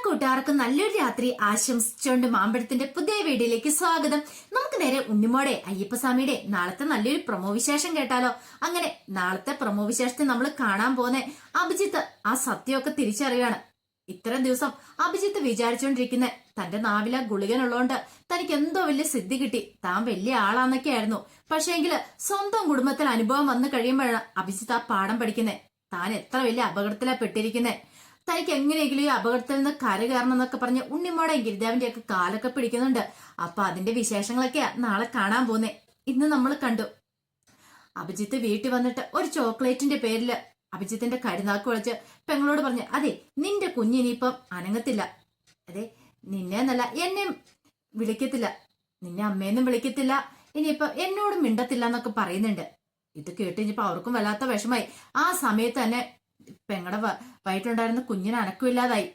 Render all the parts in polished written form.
കൂട്ടുകാർക്കും നല്ലൊരു രാത്രി ആശംസിച്ചുകൊണ്ട് മാമ്പഴത്തിന്റെ പുതിയ വീഡിയോയിലേക്ക് സ്വാഗതം. നമുക്ക് നേരെ ഉണ്ണിമോടെ അയ്യപ്പസ്വാമിയുടെ നാളത്തെ നല്ലൊരു പ്രൊമോ വിശേഷം കേട്ടാലോ. അങ്ങനെ നാളത്തെ പ്രൊമോ വിശേഷത്തെ നമ്മൾ കാണാൻ പോകുന്ന അഭിജിത്ത് ആ സത്യമൊക്കെ തിരിച്ചറിയാണ്. ഇത്രയും ദിവസം അഭിജിത്ത് വിചാരിച്ചുകൊണ്ടിരിക്കുന്ന തന്റെ നാവില ഗുളികനുള്ളതുകൊണ്ട് തനിക്ക് എന്തോ വലിയ സിദ്ധി കിട്ടി, താൻ വലിയ ആളാന്നൊക്കെ ആയിരുന്നു. പക്ഷേങ്കില് സ്വന്തം കുടുംബത്തിൽ അനുഭവം വന്നു കഴിയുമ്പോഴാണ് അഭിജിത്ത് ആ പാഠം പഠിക്കുന്നത്. താൻ എത്ര വലിയ അപകടത്തിലാ പെട്ടിരിക്കുന്നത്, തനിക്ക് എങ്ങനെയെങ്കിലും ഈ അപകടത്തിൽ നിന്ന് കരകയറണം എന്നൊക്കെ പറഞ്ഞ് ഉണ്ണിമോടെ ഗിരിദേവന്റെ ഒക്കെ കാലൊക്കെ പിടിക്കുന്നുണ്ട്. അപ്പൊ അതിന്റെ വിശേഷങ്ങളൊക്കെയാ നാളെ കാണാൻ പോന്നേ. ഇന്ന് നമ്മൾ കണ്ടു അഭിജിത്ത് വീട്ടിൽ വന്നിട്ട് ഒരു ചോക്ലേറ്റിന്റെ പേരില് അഭിജിത്തിന്റെ കരുനാക്ക് വിളിച്ച് പെങ്ങളോട് പറഞ്ഞു, അതെ നിന്റെ കുഞ്ഞിനിപ്പം അനങ്ങത്തില്ല, അതെ നിന്നെ എന്നല്ല എന്നെ വിളിക്കത്തില്ല, നിന്നെ അമ്മേന്നും വിളിക്കത്തില്ല, ഇനിയിപ്പൊ എന്നോടും മിണ്ടത്തില്ല എന്നൊക്കെ പറയുന്നുണ്ട്. ഇത് കേട്ട് കഴിഞ്ഞപ്പോ അവർക്കും വല്ലാത്ത വിഷമായി. ആ സമയത്ത് തന്നെ പെങ്ങടെ വയറ്റുണ്ടായിരുന്ന കുഞ്ഞിന് അനക്കമില്ലാതായി.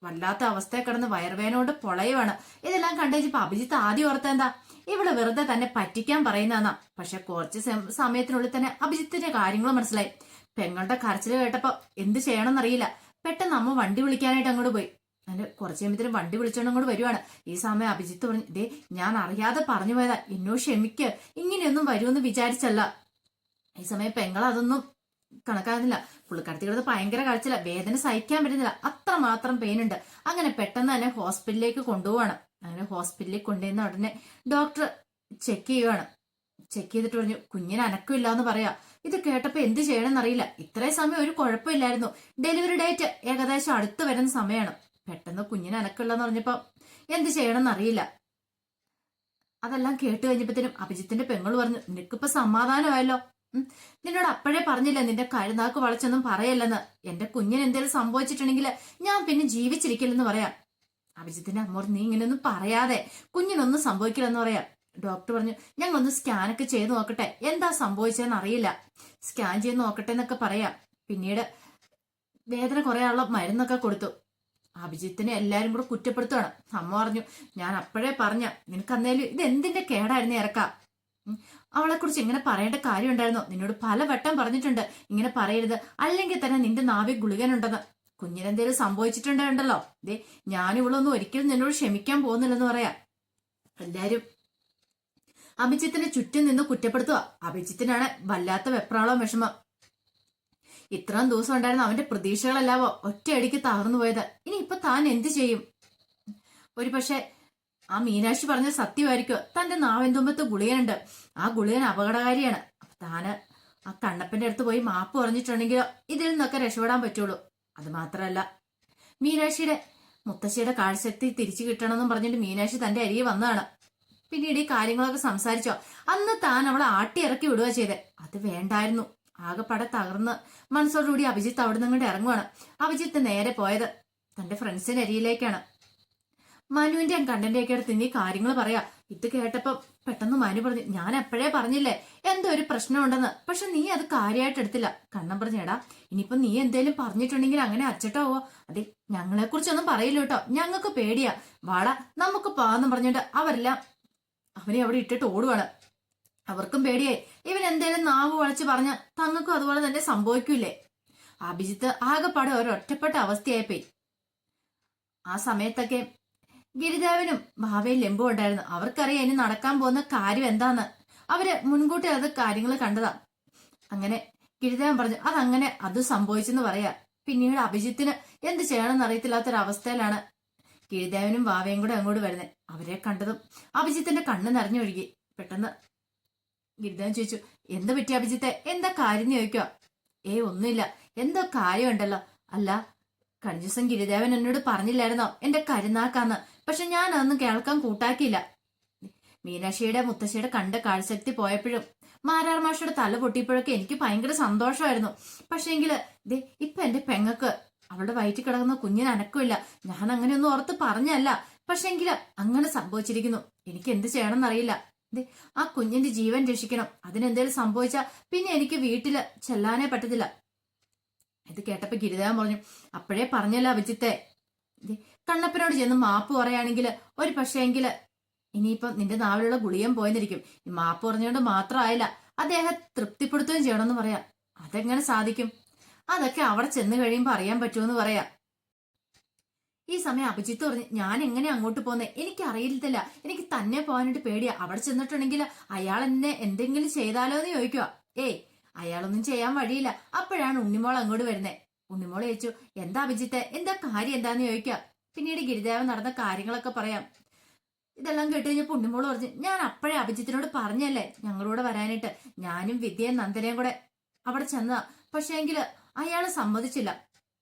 വല്ലാത്ത അവസ്ഥയെ കിടന്ന് വയറുവേനോണ്ട് പൊളയുവാണ്. ഇതെല്ലാം കണ്ടുകഴിഞ്ഞപ്പോ അഭിജിത്ത് ആദ്യം ഓർത്ത എന്താ, ഇവള് വെറുതെ തന്നെ പറ്റിക്കാൻ പറയുന്നതാ. പക്ഷെ കുറച്ച് സമയത്തിനുള്ളിൽ തന്നെ അഭിജിത്തിന്റെ കാര്യങ്ങൾ മനസ്സിലായി. പെങ്ങളുടെ കരച്ചില് കേട്ടപ്പോ എന്ത് ചെയ്യണമെന്നറിയില്ല. പെട്ടെന്ന് അമ്മ വണ്ടി വിളിക്കാനായിട്ട് അങ്ങോട്ട് പോയി. അതിന് കുറച്ച് കഴിയുമ്പത്തിന് വണ്ടി വിളിച്ചോണ്ട് അങ്ങോട്ട് വരുവാണ്. ഈ സമയം അഭിജിത്ത് പറഞ്ഞു, ദേ ഞാൻ അറിയാതെ പറഞ്ഞു പോയതാ, എന്നോട് ക്ഷമിക്ക്, ഇങ്ങനെയൊന്നും വരുമെന്ന് വിചാരിച്ചല്ല. ഈ സമയം പെങ്ങൾ അതൊന്നും കണക്കാകുന്നില്ല. പുള്ളിക്കടത്തി കിടന്ന് ഭയങ്കര കരച്ചില്ല, വേദന സഹിക്കാൻ പറ്റുന്നില്ല, അത്രമാത്രം പെയിൻ ഉണ്ട്. അങ്ങനെ പെട്ടെന്ന് തന്നെ ഹോസ്പിറ്റലിലേക്ക് കൊണ്ടുപോവാണ്. അങ്ങനെ ഹോസ്പിറ്റലിൽ കൊണ്ടുവന്ന ഉടനെ ഡോക്ടർ ചെക്ക് ചെയ്യുവാണ്. ചെക്ക് ചെയ്തിട്ട് പറഞ്ഞു, കുഞ്ഞിന് അനക്കമില്ല എന്ന് പറയാ. ഇത് കേട്ടപ്പോ എന്ത് ചെയ്യണമെന്നറിയില്ല. ഇത്രയും സമയം ഒരു കുഴപ്പമില്ലായിരുന്നു. ഡെലിവറി ഡേറ്റ് ഏകദേശം അടുത്ത് വരുന്ന സമയമാണ്. പെട്ടെന്ന് കുഞ്ഞിന് അനക്കമില്ലെന്ന് പറഞ്ഞപ്പോ എന്ത് ചെയ്യണമെന്നറിയില്ല. അതെല്ലാം കേട്ട് കഴിഞ്ഞപ്പോഴത്തേനും അഭിജിത്തിന്റെ പെങ്ങൾ പറഞ്ഞു, നിനക്കിപ്പോ സമാധാനമായല്ലോ, നിന്നോട് അപ്പോഴേ പറഞ്ഞില്ല നിന്റെ കരുനാക്ക് വളച്ചൊന്നും പറയല്ലെന്ന്. എന്റെ കുഞ്ഞിന് എന്തെങ്കിലും സംഭവിച്ചിട്ടുണ്ടെങ്കിൽ ഞാൻ പിന്നെ ജീവിച്ചിരിക്കില്ലെന്ന് പറയാം. അഭിജിത്തിന്റെ അമ്മോട്, നീ ഇങ്ങനെയൊന്നും പറയാതെ, കുഞ്ഞിനൊന്നും സംഭവിക്കില്ലെന്ന് പറയാം. ഡോക്ടർ പറഞ്ഞു, ഞങ്ങളൊന്ന് സ്കാനൊക്കെ ചെയ്ത് നോക്കട്ടെ, എന്താ സംഭവിച്ചതെന്ന് അറിയില്ല, സ്കാൻ ചെയ്ത് നോക്കട്ടെ എന്നൊക്കെ പറയാം. പിന്നീട് വേദന കുറയാനുള്ള മരുന്നൊക്കെ കൊടുത്തു. അഭിജിത്തിനെ എല്ലാരും കൂടെ കുറ്റപ്പെടുത്തുവാണ്. അമ്മ പറഞ്ഞു, ഞാൻ അപ്പോഴേ പറഞ്ഞ, നിനക്ക് അന്നേലും ഇത് എന്തിന്റെ കേടായിരുന്നു ഇറക്കാം, അവളെ കുറിച്ച് ഇങ്ങനെ പറയേണ്ട കാര്യം ഉണ്ടായിരുന്നോ, നിന്നോട് പലവട്ടം പറഞ്ഞിട്ടുണ്ട് ഇങ്ങനെ പറയരുത്, അല്ലെങ്കിൽ തന്നെ നിന്റെ നാവിൽ ഗുളികനുണ്ടെന്ന്. കുഞ്ഞിനെന്തേലും സംഭവിച്ചിട്ടുണ്ടല്ലോ, ദേ ഞാനിവളൊന്നും ഒരിക്കലും നിന്നോട് ക്ഷമിക്കാൻ പോകുന്നില്ലെന്ന് പറയാം. എല്ലാരും അഭിജിത്തിനെ ചുറ്റും നിന്ന് കുറ്റപ്പെടുത്തുക. അഭിജിത്തിനാണ് വല്ലാത്ത വെപ്രാളവും വിഷമം. ഇത്രയും ദിവസം ഉണ്ടായിരുന്ന അവന്റെ പ്രതീക്ഷകളെല്ലാവോ ഒറ്റയടിക്ക് തകർന്നു പോയത്. ഇനി ഇപ്പൊ താൻ എന്ത് ചെയ്യും? ഒരു പക്ഷെ ആ മീനാക്ഷി പറഞ്ഞ സത്യമായിരിക്കും, തന്റെ നാവെന്തുമ്പത്ത് ഗുളികനുണ്ട്, ആ ഗുളികൻ അപകടകാരിയാണ്. താന് ആ കണ്ണപ്പന്റെ അടുത്ത് പോയി മാപ്പ് പറഞ്ഞിട്ടുണ്ടെങ്കിലോ ഇതിൽ നിന്നൊക്കെ രക്ഷപ്പെടാൻ പറ്റുള്ളൂ. അത് മാത്രമല്ല, മീനാക്ഷിയുടെ മുത്തശ്ശിയുടെ കാഴ്ചശക്തി തിരിച്ചു കിട്ടണമെന്നും പറഞ്ഞിട്ട് മീനാക്ഷി തന്റെ അരികെ വന്നതാണ്. പിന്നീട് ഈ കാര്യങ്ങളൊക്കെ സംസാരിച്ചോ, അന്ന് താൻ അവളെ ആട്ടി ഇറക്കി വിടുക ചെയ്തേ. അത് വേണ്ടായിരുന്നു. ആകെപ്പടെ തകർന്ന് മനസ്സോടുകൂടി അഭിജിത്ത് അവിടെ നിങ്ങോട്ട് ഇറങ്ങുവാണ്. അഭിജിത്ത് നേരെ പോയത് തന്റെ ഫ്രണ്ട്സിന്റെ അരിയിലേക്കാണ്. മനുവിന്റെ കണ്ടന്റെയൊക്കെ അടുത്ത് ഇനി കാര്യങ്ങൾ പറയാ. ഇത് കേട്ടപ്പോ പെട്ടെന്ന് മനു പറഞ്ഞു, ഞാൻ എപ്പോഴേ പറഞ്ഞില്ലേ എന്തോ ഒരു പ്രശ്നമുണ്ടെന്ന്, പക്ഷെ നീ അത് കാര്യമായിട്ട് എടുത്തില്ല. കണ്ണം പറഞ്ഞേടാ, ഇനിയിപ്പൊ നീ എന്തേലും പറഞ്ഞിട്ടുണ്ടെങ്കിൽ അങ്ങനെ അച്ചട്ടാവോ, അതെ ഞങ്ങളെ കുറിച്ചൊന്നും പറയില്ല കേട്ടോ, ഞങ്ങൾക്ക് പേടിയാ, വാടാ നമുക്ക് പോവാന്ന് പറഞ്ഞിട്ട് അവരെല്ലാം അവനെ അവിടെ ഇട്ടിട്ട് ഓടുവാണ്. അവർക്കും പേടിയായി, ഇവൻ എന്തേലും നാവ് വളച്ച് പറഞ്ഞ തങ്ങൾക്കും അതുപോലെ തന്നെ സംഭവിക്കൂലേ. അഭിജിത്ത് ആകെപ്പാടെ ഒരൊറ്റപ്പെട്ട അവസ്ഥയായിപ്പോയി. ആ സമയത്തൊക്കെ ഗിരിദേവനും ഭാവയും ലംബും ഉണ്ടായിരുന്നു. അവർക്കറിയാം ഇനി നടക്കാൻ പോകുന്ന കാര്യം എന്താന്ന്. അവര് മുൻകൂട്ടി അത് കാര്യങ്ങൾ കണ്ടതാ. അങ്ങനെ ഗിരിദേവൻ പറഞ്ഞു, അതങ്ങനെ അത് സംഭവിച്ചെന്ന് പറയാ. പിന്നീട് അഭിജിത്തിന് എന്ത് ചെയ്യണമെന്ന് അറിയത്തില്ലാത്തൊരവസ്ഥയിലാണ് ഗിരിദേവനും ഭാവയും കൂടെ അങ്ങോട്ട് വരുന്നത്. അവരെ കണ്ടതും അഭിജിത്തിന്റെ കണ്ണ് നിറഞ്ഞൊഴുകി. പെട്ടെന്ന് ഗിരിദേവൻ ചോദിച്ചു, എന്ത് പറ്റി അഭിജിത്തെ, എന്താ കാര്യം ചോദിക്കുക? ഒന്നുമില്ല, എന്തോ കാര്യമുണ്ടല്ലോ. അല്ല കഴിഞ്ഞ ദിവസം ഗിരിദേവൻ എന്നോട് പറഞ്ഞില്ലായിരുന്നോ എന്റെ കരുനാക്കാന്ന്, പക്ഷെ ഞാൻ അതൊന്നും കേൾക്കാൻ കൂട്ടാക്കിയില്ല. മീനാക്ഷിയുടെ മുത്തശ്ശിയുടെ കണ്ട കാഴ്ചശക്തി പോയപ്പോഴും മാരാർ മാഷയുടെ തല പൊട്ടിയപ്പോഴൊക്കെ എനിക്ക് ഭയങ്കര സന്തോഷമായിരുന്നു. പക്ഷേങ്കില് ദേ ഇപ്പൊ എന്റെ പെങ്ങക്ക് അവളുടെ വയറ്റിൽ കിടക്കുന്ന കുഞ്ഞിന് അനക്കമില്ല. ഞാൻ അങ്ങനെയൊന്നും ഓർത്ത് പറഞ്ഞല്ല, പക്ഷെങ്കില് അങ്ങനെ സംഭവിച്ചിരിക്കുന്നു. എനിക്ക് എന്ത് ചെയ്യണമെന്നറിയില്ല. ആ കുഞ്ഞിന്റെ ജീവൻ രക്ഷിക്കണം. അതിനെന്തേലും സംഭവിച്ചാ പിന്നെ എനിക്ക് വീട്ടില് ചെല്ലാനേ പറ്റത്തില്ല. ഇത് കേട്ടപ്പോ ഗിരിദേവൻ പറഞ്ഞു, അപ്പോഴേ പറഞ്ഞല്ലോ അഭിജിത്തെ, കണ്ണപ്പനോട് ചെന്ന് മാപ്പ് പറയുകയാണെങ്കിൽ ഒരു പക്ഷേങ്കില് ഇനിയിപ്പം നിന്റെ നാവിലുള്ള ഗുളിയം പോയെന്നിരിക്കും. ഈ മാപ്പ് പറഞ്ഞുകൊണ്ട് മാത്രമായില്ല, അദ്ദേഹം തൃപ്തിപ്പെടുത്തുകയും ചെയ്യണമെന്ന് പറയാം. അതെങ്ങനെ സാധിക്കും? അതൊക്കെ അവിടെ ചെന്ന് കഴിയുമ്പോ അറിയാൻ പറ്റുമെന്ന് പറയാം. ഈ സമയം അഭിജിത്ത് പറഞ്ഞു, ഞാൻ എങ്ങനെ അങ്ങോട്ട് പോന്നേ, എനിക്ക് അറിയില്ല, എനിക്ക് തന്നെ പോകാനായിട്ട് പേടിയാ. അവിടെ ചെന്നിട്ടുണ്ടെങ്കിൽ അയാൾ എന്നെ എന്തെങ്കിലും ചെയ്താലോ എന്ന് ചോദിക്കുക. ഏയ് അയാളൊന്നും ചെയ്യാൻ വഴിയില്ല. അപ്പോഴാണ് ഉണ്ണിമോൾ അങ്ങോട്ട് വരുന്നേ. ഉണ്ണിമോൾ ചോദിച്ചു, എന്താ അഭിജിത്തെ, എന്താ കാര്യം എന്താന്ന് ചോദിക്കുക. പിന്നീട് ഗിരിദേവൻ നടന്ന കാര്യങ്ങളൊക്കെ പറയാം. ഇതെല്ലാം കേട്ട് കഴിഞ്ഞപ്പോ ഉണ്ണിമോള് പറഞ്ഞു, ഞാൻ അപ്പോഴേ അഭിജിത്തിനോട് പറഞ്ഞല്ലേ ഞങ്ങളൂടെ വരാനായിട്ട്. ഞാനും വിദ്യയും നന്ദനയും കൂടെ അവിടെ ചെന്നതാ. പക്ഷേ എങ്കില് അയാള് സമ്മതിച്ചില്ല.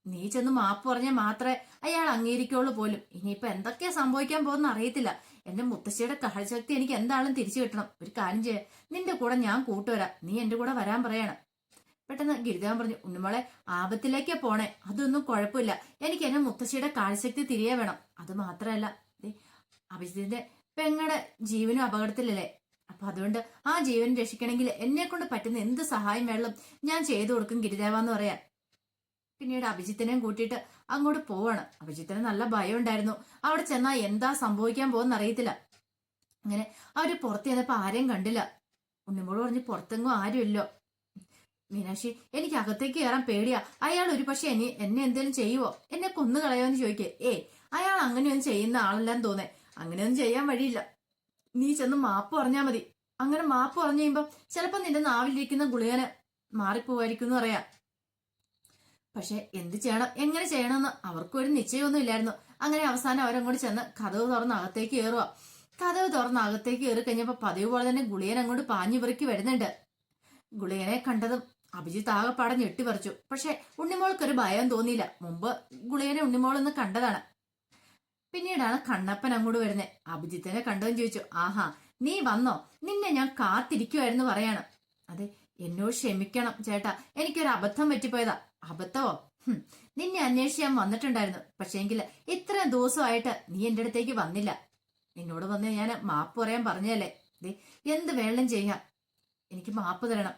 നീ ചെന്ന് മാപ്പ് പറഞ്ഞാൽ മാത്രമേ അയാൾ അംഗീകരിക്കുള്ളൂ പോലും. ഇനിയിപ്പൊ എന്തൊക്കെയാ സംഭവിക്കാൻ പോകുന്ന അറിയത്തില്ല. എന്റെ മുത്തശ്ശിയുടെ കാഴ്ചശക്തി എനിക്ക് എന്താണെന്ന് തിരിച്ചു കിട്ടണം. ഒരു കാര്യം ചെയ്യ, നിന്റെ കൂടെ ഞാൻ കൂട്ടുവരാം, നീ എന്റെ കൂടെ വരാൻ പറയാണ്. പെട്ടെന്ന് ഗിരിദേവൻ പറഞ്ഞു, ഉണ്ണിമോളെ ആപത്തിലേക്കാ പോണേ, അതൊന്നും കുഴപ്പമില്ല. എനിക്ക് എന്റെ മുത്തശ്ശിയുടെ കാഴ്ചശക്തി തിരികെ വേണം. അത് മാത്രമല്ല, അഭിജിത്തിന്റെ പെങ്ങടെ ജീവനും അപകടത്തിലല്ലേ. അപ്പൊ അതുകൊണ്ട് ആ ജീവൻ രക്ഷിക്കണമെങ്കിൽ എന്നെ കൊണ്ട് പറ്റുന്ന എന്ത് സഹായം വേണം ഞാൻ ചെയ്തു കൊടുക്കും ഗിരിദേവെന്ന് പറയാൻ. പിന്നീട് അഭിജിത്തിനെയും കൂട്ടിയിട്ട് അങ്ങോട്ട് പോവാണ്. അഭിജിത്തിന് നല്ല ഭയം ഉണ്ടായിരുന്നു. അവിടെ ചെന്നാ എന്താ സംഭവിക്കാൻ പോകുന്ന അറിയത്തില്ല. അങ്ങനെ അവര് പുറത്ത് ചെന്നപ്പോ ആരെയും കണ്ടില്ല. ഉണ്ണിമോള് പറഞ്ഞു, പുറത്തെങ്ങും ആരുമില്ലോ. മീനാക്ഷി, എനിക്ക് അകത്തേക്ക് കയറാൻ പേടിയാ. അയാൾ ഒരു പക്ഷെ എന്നെ എന്തേലും ചെയ്യുവോ, എന്നെ കൊന്നു കളയോന്ന് ചോദിക്കേ. അയാൾ അങ്ങനെയൊന്നും ചെയ്യുന്ന ആളല്ലാന്ന് തോന്നേ. അങ്ങനെയൊന്നും ചെയ്യാൻ വഴിയില്ല. നീ ചെന്ന് മാപ്പ് പറഞ്ഞാ മതി. അങ്ങനെ മാപ്പ് പറഞ്ഞു കഴിയുമ്പോ ചിലപ്പോ നിന്റെ നാവിലിരിക്കുന്ന ഗുളികന് മാറിപ്പോവായിരിക്കും എന്ന് പറയാം. പക്ഷെ എന്ത് ചെയ്യണം, എങ്ങനെ ചെയ്യണമെന്ന് അവർക്കും ഒരു നിശ്ചയമൊന്നും ഇല്ലായിരുന്നു. അങ്ങനെ അവസാനം അവരങ്ങോട്ട് ചെന്ന് കതവ് തുറന്ന് അകത്തേക്ക് കയറുക. കതവ് തുറന്ന് അകത്തേക്ക് കയറി കഴിഞ്ഞപ്പോ പതിവ് പോലെ തന്നെ ഗുളികൻ അങ്ങോട്ട് പാഞ്ഞു പെറുക്കി വരുന്നുണ്ട്. ഗുളികനെ കണ്ടതും അഭിജിത്ത് ആകെപ്പാടെ ഞെട്ടിപ്പറിച്ചു. പക്ഷെ ഉണ്ണിമോൾക്കൊരു ഭയം തോന്നിയില്ല. മുമ്പ് ഗുളികനെ ഉണ്ണിമോളൊന്ന് കണ്ടതാണ്. പിന്നീടാണ് കണ്ണപ്പൻ അങ്ങോട്ട് വരുന്നത്. അഭിജിത്തിനെ കണ്ടതും ചോദിച്ചു, ആഹാ നീ വന്നോ, നിന്നെ ഞാൻ കാത്തിരിക്കുവായിരുന്നു പറയാണ്. അതെ, എന്നോട് ക്ഷമിക്കണം ചേട്ടാ, എനിക്കൊരു അബദ്ധം പറ്റിപ്പോയതാ. അബദ്ധമോ? നിന്നെ അന്വേഷിച്ച് വന്നിട്ടുണ്ടായിരുന്നു. പക്ഷേങ്കിൽ ഇത്രയും ദിവസമായിട്ട് നീ എന്റെ അടുത്തേക്ക് വന്നില്ല. എന്നോട് വന്ന് ഞാൻ മാപ്പ് പറയാൻ പറഞ്ഞല്ലേ. എന്ത് വേണം ചെയ്യാം, എനിക്ക് മാപ്പ് തരണം.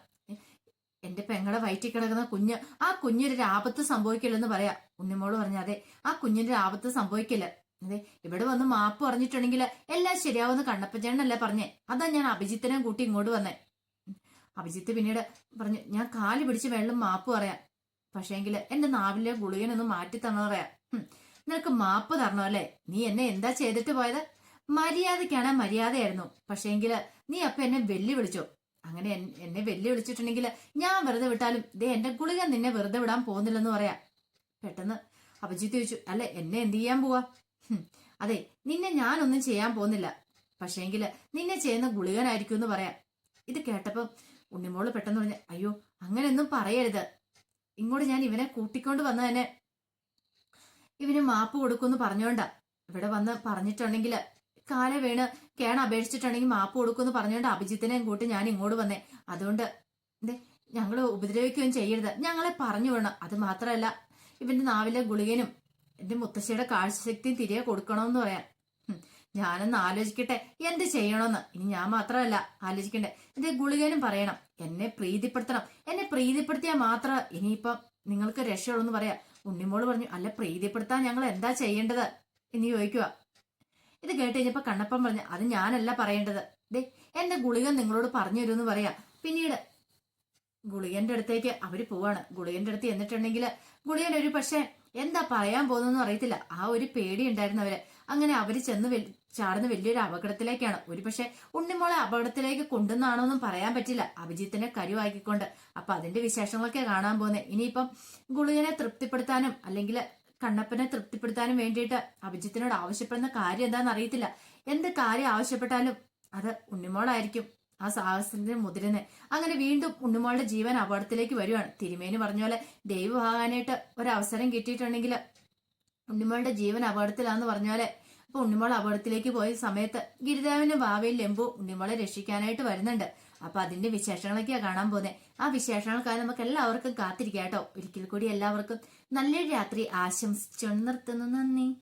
എന്റെ പെങ്ങളെ വയറ്റിൽ കിടക്കുന്ന കുഞ്ഞ്, ആ കുഞ്ഞിനൊരു ആപത്ത് സംഭവിക്കില്ലെന്ന് പറയാ. ഉണ്ണിമോള് പറഞ്ഞ, അതെ ആ കുഞ്ഞിന്റെ ആപത്ത് സംഭവിക്കില്ല. അതെ, ഇവിടെ വന്ന് മാപ്പ് പറഞ്ഞിട്ടുണ്ടെങ്കിൽ എല്ലാം ശരിയാവുന്ന കണ്ണപ്പച്ചേട്ടനല്ലേ പറഞ്ഞേ. അതാ ഞാൻ അഭിജിത്തിനെ കൂട്ടി ഇങ്ങോട്ട് വന്നേ. അഭിജിത്ത് പിന്നീട് പറഞ്ഞു, ഞാൻ കാല് പിടിച്ച് വെള്ളം മാപ്പ് പറയാം. പക്ഷേങ്കില് എന്റെ നാവിലെ ഗുളികനൊന്ന് മാറ്റി തരണോ പറയാ. നിനക്ക് മാപ്പ് തരണോ അല്ലേ? നീ എന്നെ എന്താ ചെയ്തിട്ട് പോയത്? മര്യാദക്കാണ് മര്യാദയായിരുന്നു. പക്ഷേങ്കില് നീ അപ്പൊ എന്നെ വെല്ലുവിളിച്ചോ. അങ്ങനെ എന്നെ വെല്ലുവിളിച്ചിട്ടുണ്ടെങ്കിൽ ഞാൻ വെറുതെ വിട്ടാലും എന്റെ ഗുളിക നിന്നെ വെറുതെ വിടാൻ പോകുന്നില്ലെന്ന് പറയാ. പെട്ടെന്ന് അഭിജിത്ത് ചോദിച്ചു, അല്ലെ എന്നെ എന്ത് ചെയ്യാൻ പോവാ? അതെ, നിന്നെ ഞാനൊന്നും ചെയ്യാൻ പോകുന്നില്ല. പക്ഷേങ്കില് നിന്നെ ചെയ്യുന്ന ഗുളികനായിരിക്കും എന്ന് പറയാം. ഇത് കേട്ടപ്പം ഉണ്ണിമോള് പെട്ടെന്ന് പറഞ്ഞു, അയ്യോ അങ്ങനെയൊന്നും പറയരുത്. ഇങ്ങോട്ട് ഞാൻ ഇവനെ കൂട്ടിക്കൊണ്ട് വന്ന തന്നെ ഇവന് മാപ്പ് കൊടുക്കുമെന്ന് പറഞ്ഞോണ്ടാ. ഇവിടെ വന്ന് പറഞ്ഞിട്ടുണ്ടെങ്കിൽ കാലെ വീണ് കേണ അപേക്ഷിച്ചിട്ടുണ്ടെങ്കിൽ മാപ്പ് കൊടുക്കുമെന്ന് പറഞ്ഞോണ്ട് അഭിജിത്തിനെയും കൂട്ടി ഞാൻ ഇങ്ങോട്ട് വന്നേ. അതുകൊണ്ട് ഞങ്ങള് ഉപദ്രവിക്കുകയും ചെയ്യരുത്, ഞങ്ങളെ പറഞ്ഞു വിടണം. അത് മാത്രമല്ല, ഇവന്റെ നാവിലെ ഗുളികനും എന്റെ മുത്തശ്ശിയുടെ കാഴ്ചശക്തിയും തിരികെ കൊടുക്കണമെന്ന് പറയാൻ. ഞാനൊന്ന് ആലോചിക്കട്ടെ എന്ത് ചെയ്യണമെന്ന്. ഇനി ഞാൻ മാത്രമല്ല ആലോചിക്കണ്ടേ, എന്റെ ഗുളികനും പറയണം. എന്നെ പ്രീതിപ്പെടുത്തണം. എന്നെ പ്രീതിപ്പെടുത്തിയാൽ മാത്രം ഇനിയിപ്പം നിങ്ങൾക്ക് രക്ഷയുള്ളൂ എന്ന് പറയാം. ഉണ്ണിമോള് പറഞ്ഞു, അല്ല പ്രീതിപ്പെടുത്താൻ ഞങ്ങൾ എന്താ ചെയ്യേണ്ടത് എന്ന് ചോദിക്കുക. ഇത് കേട്ട് കഴിഞ്ഞപ്പോ കണ്ണപ്പൻ പറഞ്ഞു, അത് ഞാനല്ല പറയേണ്ടത്. എന്റെ ഗുളികൻ നിങ്ങളോട് പറഞ്ഞു തരുമെന്ന് പറയാ. പിന്നീട് ഗുളികന്റെ അടുത്തേക്ക് അവര് പോവാണ്. ഗുളികന്റെ അടുത്ത് എന്നിട്ടുണ്ടെങ്കിൽ ഗുളികൻ ഒരു പക്ഷെ എന്താ പറയാൻ പോകുന്നതെന്ന് അറിയത്തില്ല. ആ ഒരു പേടി ഉണ്ടായിരുന്നവര്. അങ്ങനെ അവര് ചെന്ന് ചാടുന്ന വലിയൊരു അപകടത്തിലേക്കാണ്. ഒരു പക്ഷെ ഉണ്ണിമോളെ അപകടത്തിലേക്ക് കൊണ്ടുവന്നാണോന്നും പറയാൻ പറ്റില്ല, അഭിജിത്തിനെ കരുവാക്കിക്കൊണ്ട്. അപ്പൊ അതിന്റെ വിശേഷങ്ങളൊക്കെ കാണാൻ പോകുന്നത്. ഇനിയിപ്പം ഗുളികനെ തൃപ്തിപ്പെടുത്താനും അല്ലെങ്കിൽ കണ്ണപ്പനെ തൃപ്തിപ്പെടുത്താനും വേണ്ടിയിട്ട് അഭിജിത്തിനോട് ആവശ്യപ്പെടുന്ന കാര്യം എന്താണെന്ന് അറിയത്തില്ല. എന്ത് കാര്യം ആവശ്യപ്പെട്ടാലും അത് ഉണ്ണിമോളായിരിക്കും ആ സാഹസത്തിന് മുതിരുന്നത്. അങ്ങനെ വീണ്ടും ഉണ്ണിമോളുടെ ജീവൻ അപകടത്തിലേക്ക് വരുവാണ്. തിരുമേനി പറഞ്ഞ പോലെ ദൈവമാകാനായിട്ട് ഒരവസരം കിട്ടിയിട്ടുണ്ടെങ്കിൽ ഉണ്ണിമോളുടെ ജീവൻ അപകടത്തിലാന്ന് പറഞ്ഞ പോലെ അപ്പൊ ഉണ്ണിമോൾ അപകടത്തിലേക്ക് പോയ സമയത്ത് ഗിരിദേവനും വാവയും ലെമ്പു ഉണ്ണിമോളെ രക്ഷിക്കാനായിട്ട് വരുന്നുണ്ട്. അപ്പൊ അതിന്റെ വിശേഷങ്ങളൊക്കെയാ കാണാൻ പോകുന്നത്. ആ വിശേഷങ്ങൾക്കായി നമുക്ക് എല്ലാവർക്കും കാത്തിരിക്കാം കേട്ടോ. ഒരിക്കൽ കൂടി എല്ലാവർക്കും നല്ലൊരു രാത്രി ആശംസിച്ചു നിർത്തുന്നു. നന്ദി.